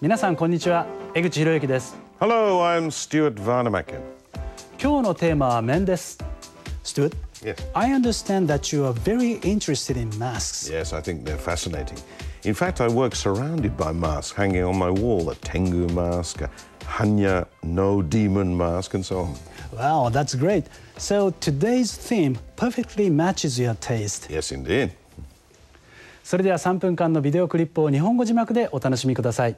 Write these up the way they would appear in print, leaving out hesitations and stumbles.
皆さんこんにちは、江口博之です。 Hello, I'm Stuart Varnamaken. 今日のテーマは面です。 Stuart, Yes. I understand that you are very interested in masks. Yes, I think they're fascinating. In fact, I work surrounded by masks hanging on my wall. A Tengu mask, a Hanya no demon mask, and so on. Wow, that's great. So today's theme perfectly matches your taste. Yes, indeed. それでは3分間のビデオクリップを日本語字幕でお楽しみください。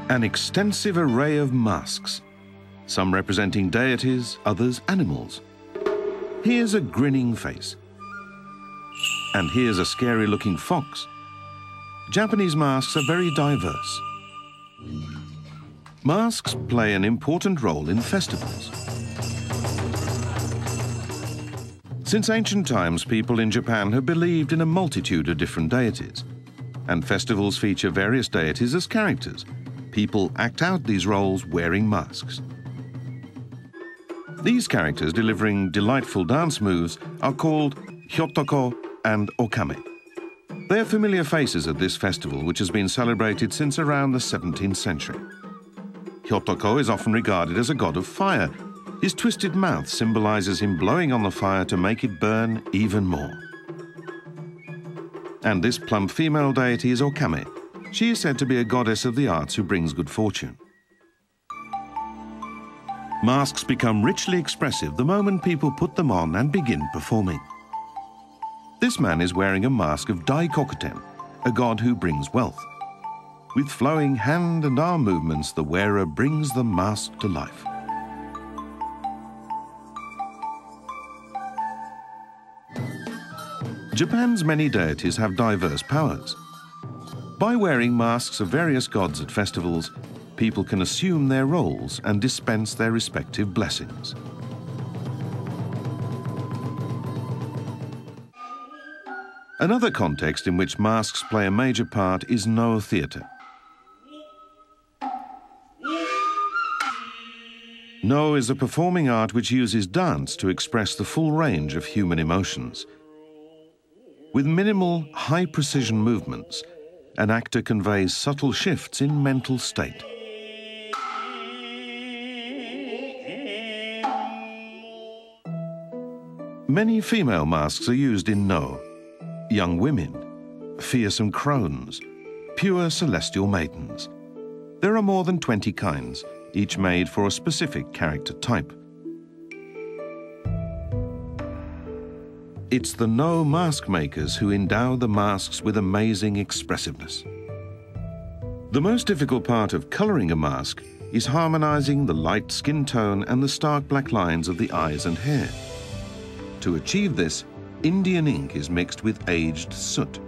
An extensive array of masks, some representing deities, others animals. Here's a grinning face. And here's a scary-looking fox. Japanese masks are very diverse. Masks play an important role in festivals. Since ancient times, people in Japan have believed in a multitude of different deities, and festivals feature various deities as characters. People act out these roles wearing masks. These characters delivering delightful dance moves are called Hyotoko and Okame. They are familiar faces at this festival, which has been celebrated since around the 17th century. Hyotoko is often regarded as a god of fire. His twisted mouth symbolizes him blowing on the fire to make it burn even more. And this plump female deity is Okame. She is said to be a goddess of the arts who brings good fortune. Masks become richly expressive the moment people put them on and begin performing. This man is wearing a mask of Daikokuten, a god who brings wealth. With flowing hand and arm movements, the wearer brings the mask to life. Japan's many deities have diverse powers. By wearing masks of various gods at festivals, people can assume their roles and dispense their respective blessings. Another context in which masks play a major part is Noh theatre. Noh is a performing art which uses dance to express the full range of human emotions. With minimal, high-precision movements, an actor conveys subtle shifts in mental state. Many female masks are used in Noh. Young women, fearsome crones, pure celestial maidens. There are more than 20 kinds, each made for a specific character type. It's the Noh mask makers who endow the masks with amazing expressiveness. The most difficult part of coloring a mask is harmonizing the light skin tone and the stark black lines of the eyes and hair. To achieve this, Indian ink is mixed with aged soot.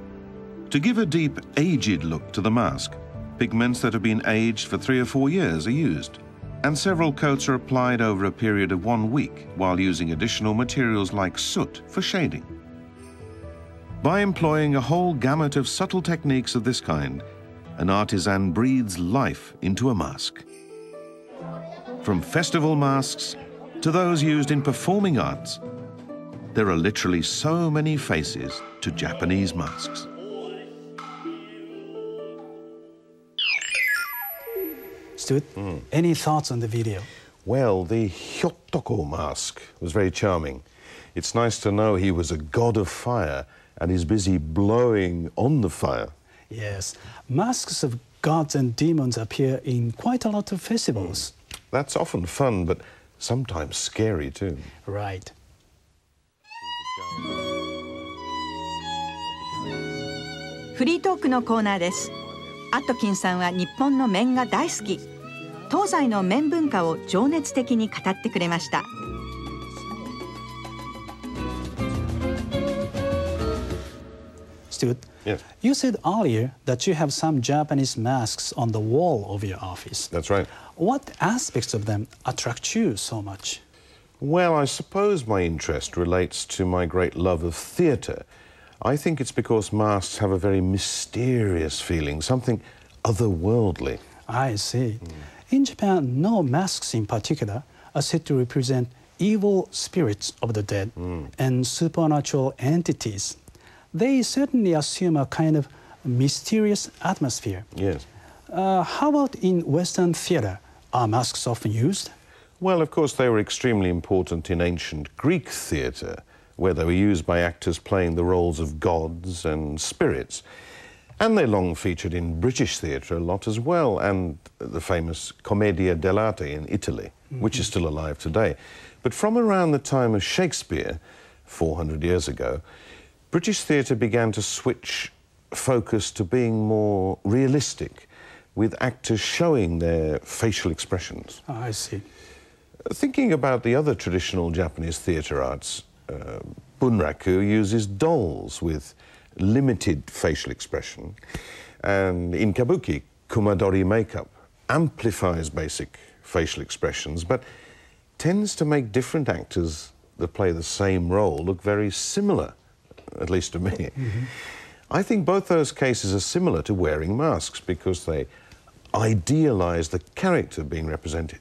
To give a deep, aged look to the mask, pigments that have been aged for 3 or 4 years are used, and several coats are applied over a period of 1 week while using additional materials like soot for shading. By employing a whole gamut of subtle techniques of this kind, an artisan breathes life into a mask. From festival masks to those used in performing arts, there are literally so many faces to Japanese masks. Stuart, any thoughts on the video? Well, the Hyotoko mask was very charming. It's nice to know he was a god of fire and is busy blowing on the fire. Yes, masks of gods and demons appear in quite a lot of festivals. That's often fun, but sometimes scary too. Right. フリートークのコーナーです。アットキンさんは日本の麺が大好き。東西の麺文化を情熱的に語ってくれました。Stuart, Yes. you said earlier that you have some Japanese masks on the wall of your office. That's right. What aspects of them attract you so much? Well, I suppose my interest relates to my great love of theatre. I think it's because masks have a very mysterious feeling, something otherworldly. I see. In Japan, no masks in particular are said to represent evil spirits of the dead and supernatural entities, they certainly assume a kind of mysterious atmosphere. Yes. How about in Western theater? Are masks often used? Well, of course, they were extremely important in ancient Greek theatre, where they were used by actors playing the roles of gods and spirits. And they long featured in British theatre a lot as well, and the famous Commedia dell'arte in Italy, which is still alive today. But from around the time of Shakespeare, 400 years ago, British theatre began to switch focus to being more realistic, with actors showing their facial expressions. I see. Thinking about the other traditional Japanese theatre arts, bunraku uses dolls with limited facial expression, and in kabuki, kumadori makeup amplifies basic facial expressions, but tends to make different actors that play the same role look very similar, at least to me. I think both those cases are similar to wearing masks because they idealize the character being represented.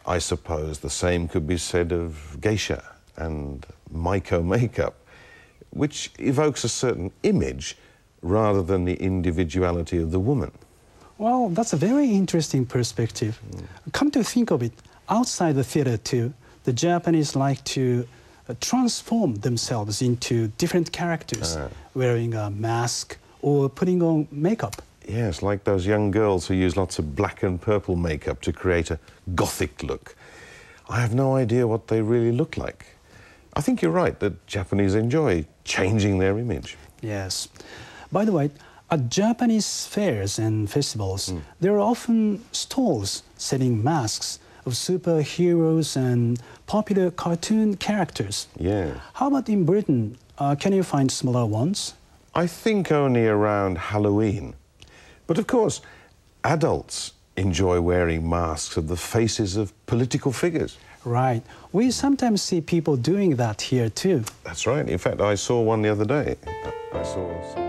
I suppose the same could be said of geisha and Maiko makeup, which evokes a certain image rather than the individuality of the woman. Well, that's a very interesting perspective. Come to think of it, outside the theater too, the Japanese like to transform themselves into different characters, wearing a mask or putting on makeup. Yes, like those young girls who use lots of black and purple makeup to create a gothic look. I have no idea what they really look like. I think you're right that Japanese enjoy changing their image. Yes. By the way, at Japanese fairs and festivals, there are often stalls selling masks of superheroes and popular cartoon characters. Yeah. How about in Britain? Can you find smaller ones? I think only around Halloween. But of course, adults enjoy wearing masks of the faces of political figures. Right. We sometimes see people doing that here too. That's right. In fact, I saw one the other day. I saw some